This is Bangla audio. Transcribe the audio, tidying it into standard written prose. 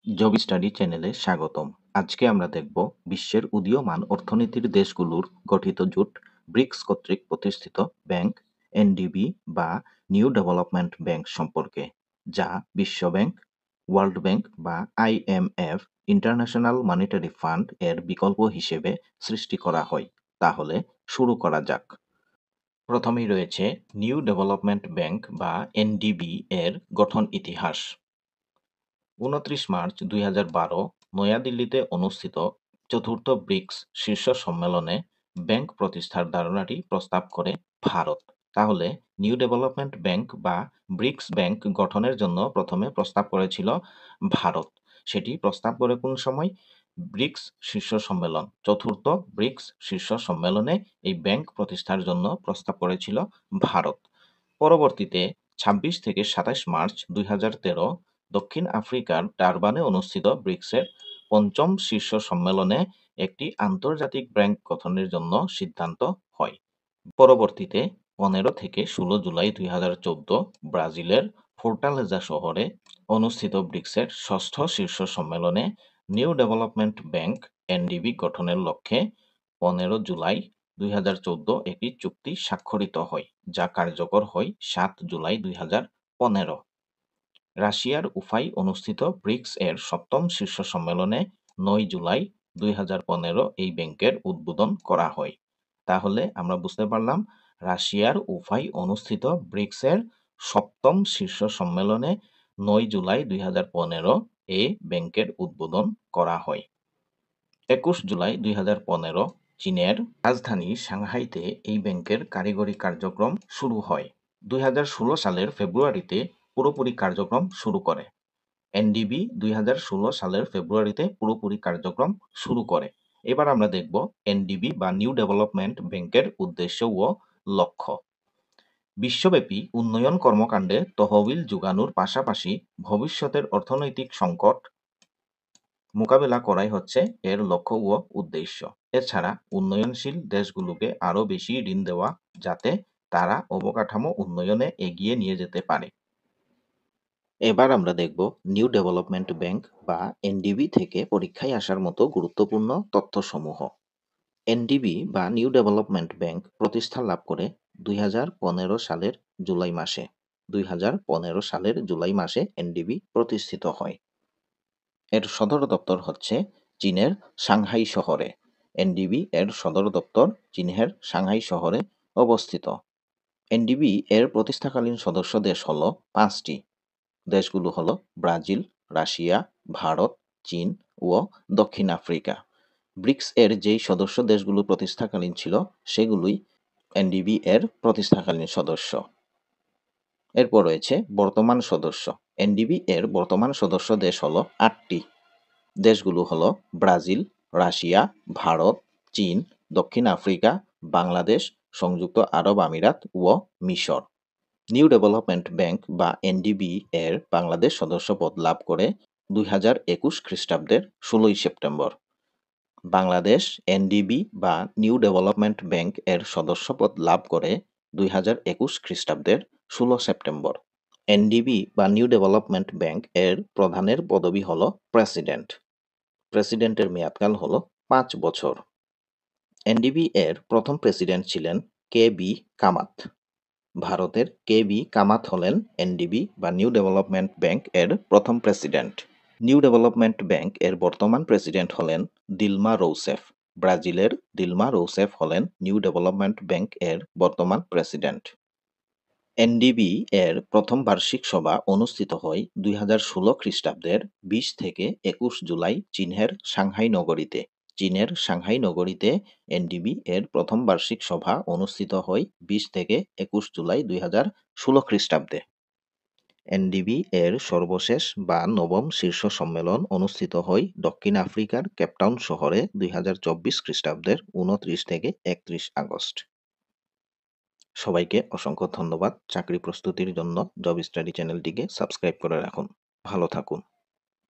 জব স্টাডি চ্যানেলে স্বাগতম। আজকে আমরা দেখব বিশ্বের উদীয়মান অর্থনীতির দেশগুলোর গঠিত জোট ব্রিক্স কর্তৃক প্রতিষ্ঠিত ব্যাংক এনডিবি বা নিউ ডেভেলপমেন্ট ব্যাংক সম্পর্কে, যা বিশ্ব ব্যাংক, ওয়ার্ল্ড ব্যাংক বা আইএমএফ ইন্টারন্যাশনাল মনিটারি ফান্ড এর বিকল্প হিসেবে সৃষ্টি করা হয়। তাহলে শুরু করা যাক। প্রথমেই রয়েছে নিউ ডেভেলপমেন্ট ব্যাংক বা এনডিবি এর গঠন ইতিহাস। ২৯ মার্চ ২০১২ নয়াদিল্লিতে অনুষ্ঠিত চতুর্থ ব্রিক্স শীর্ষ সম্মেলনে ব্যাংক প্রতিষ্ঠার ধারণাটি প্রস্তাব করে ভারত। তাহলে নিউ ডেভেলপমেন্ট ব্যাংক বা ব্রিক্স ব্যাংক গঠনের জন্য প্রথমে প্রস্তাব করেছিল ভারত। সেটি প্রস্তাব করে কোন সময়? ব্রিক্স শীর্ষ সম্মেলন, চতুর্থ ব্রিক্স শীর্ষ সম্মেলনে এই ব্যাংক প্রতিষ্ঠার জন্য প্রস্তাব করেছিল ভারত। পরবর্তীতে ২৬ থেকে ২৭ মার্চ ২০১৩ দক্ষিণ আফ্রিকার ডারবানে অনুষ্ঠিত ব্রিক্সের পঞ্চম শীর্ষ সম্মেলনে একটি আন্তর্জাতিক ব্যাংক গঠনের জন্য সিদ্ধান্ত হয়। পরবর্তীতে ১৫ থেকে ১৬ জুলাই ২০১৪ ব্রাজিলের ফোর্টালেজা শহরে অনুষ্ঠিত ব্রিক্সের ষষ্ঠ শীর্ষ সম্মেলনে নিউ ডেভেলপমেন্ট ব্যাংক এনডিবি গঠনের লক্ষ্যে ১৫ জুলাই ২০১৪ একটি চুক্তি স্বাক্ষরিত হয়, যা কার্যকর হয় ৭ জুলাই ২০১৫। রাশিয়ার উফায় অনুষ্ঠিত ব্রিক্স এর সপ্তম শীর্ষ সম্মেলনে ৯ জুলাই ২০১৫ এই ব্যাংকের উদ্বোধন করা হয়। তাহলে আমরা বুঝতে পারলাম, রাশিয়ার উফায় অনুষ্ঠিত ব্রিক্স এর সপ্তম শীর্ষ সম্মেলনে ৯ জুলাই ২০১৫ এই ব্যাংকের উদ্বোধন করা হয়। ২১ জুলাই ২০১৫ চীনের রাজধানী সাংহাইতে এই ব্যাংকের কারিগরি কার্যক্রম শুরু হয়। ২০১৬ সালের ফেব্রুয়ারিতে পুরোপুরি কার্যক্রম শুরু করে। এনডিবি ২০১৬ সালের ফেব্রুয়ারিতে পুরোপুরি কার্যক্রম শুরু করে। এবার আমরা দেখব এনডিবি বা নিউ ডেভেলপমেন্ট ব্যাংকের উদ্দেশ্য ও লক্ষ্য। বিশ্বব্যাপী উন্নয়ন কর্মকাণ্ডে তহবিল যোগানোর পাশাপাশি ভবিষ্যতের অর্থনৈতিক সংকট মোকাবেলা করাই হচ্ছে এর লক্ষ্য ও উদ্দেশ্য। এছাড়া উন্নয়নশীল দেশগুলোকে আরও বেশি ঋণ দেওয়া, যাতে তারা অবকাঠামো উন্নয়নে এগিয়ে নিয়ে যেতে পারে। এবার আমরা দেখব নিউ ডেভেলপমেন্ট ব্যাংক বা এনডিবি থেকে পরীক্ষায় আসার মতো গুরুত্বপূর্ণ তথ্যসমূহ। এনডিবি বা নিউ ডেভেলপমেন্ট ব্যাংক প্রতিষ্ঠা লাভ করে ২০১৫ সালের জুলাই মাসে। ২০১৫ সালের জুলাই মাসে এনডিবি প্রতিষ্ঠিত হয়। এর সদর দপ্তর হচ্ছে চীনের সাংহাই শহরে। এনডিবি এর সদর দপ্তর চীনের সাংহাই শহরে অবস্থিত। এনডিবি এর প্রতিষ্ঠাকালীন সদস্য দেশ হল ৫টি। দেশগুলো হলো ব্রাজিল, রাশিয়া, ভারত, চীন ও দক্ষিণ আফ্রিকা। ব্রিক্স এর যেই সদস্য দেশগুলো প্রতিষ্ঠাকালীন ছিল সেগুলোই এনডিবি এর প্রতিষ্ঠাকালীন সদস্য। এরপর রয়েছে বর্তমান সদস্য। এনডিবি এর বর্তমান সদস্য দেশ হলো ৮টি। দেশগুলো হলো ব্রাজিল, রাশিয়া, ভারত, চীন, দক্ষিণ আফ্রিকা, বাংলাদেশ, সংযুক্ত আরব আমিরাত ও মিশর। নিউ ডেভেলপমেন্ট ব্যাংক বা এনডিবি এর বাংলাদেশ সদস্যপদ লাভ করে ২০২১ খ্রিস্টাব্দের ১৬ই সেপ্টেম্বর। বাংলাদেশ এনডিবি বা নিউ ডেভেলপমেন্ট ব্যাংক এর সদস্যপদ লাভ করে ২০২১ খ্রিস্টাব্দের ১৬ সেপ্টেম্বর। এনডিবি বা নিউ ডেভেলপমেন্ট ব্যাংক এর প্রধানের পদবি হল প্রেসিডেন্ট। প্রেসিডেন্টের মেয়াদকাল হল ৫ বছর। এনডিবি এর প্রথম প্রেসিডেন্ট ছিলেন কে বি কামাত। ভারতের কে বি কামাত হলেন এনডিবি বা নিউ ডেভেলপমেন্ট ব্যাংক এর প্রথম প্রেসিডেন্ট। নিউ ডেভেলপমেন্ট ব্যাংক এর বর্তমান প্রেসিডেন্ট হলেন দিলমা রৌসেফ। ব্রাজিলের দিলমা রৌসেফ হলেন নিউ ডেভেলপমেন্ট ব্যাংক এর বর্তমান প্রেসিডেন্ট। এনডিবি এর প্রথম বার্ষিক সভা অনুষ্ঠিত হয় ২০১৬ খ্রিস্টাব্দের ২০ থেকে ২১ জুলাই চীনের সাংহাই নগরীতে। চীনের সাংহাই নগরীতে এনডিবি এর প্রথম বার্ষিক সভা অনুষ্ঠিত হয় ২০ থেকে ২১ জুলাই ২০১৬ খ্রিস্টাব্দে। এনডিবি এর সর্বশেষ বা নবম শীর্ষ সম্মেলন অনুষ্ঠিত হয় দক্ষিণ আফ্রিকার কেপটাউন শহরে ২০২৪ খ্রিস্টাব্দের ২৯ থেকে ৩১ আগস্ট। সবাইকে অসংখ্য ধন্যবাদ। চাকরি প্রস্তুতির জন্য জব স্টাডি চ্যানেলটিকে সাবস্ক্রাইব করে রাখুন। ভালো থাকুন।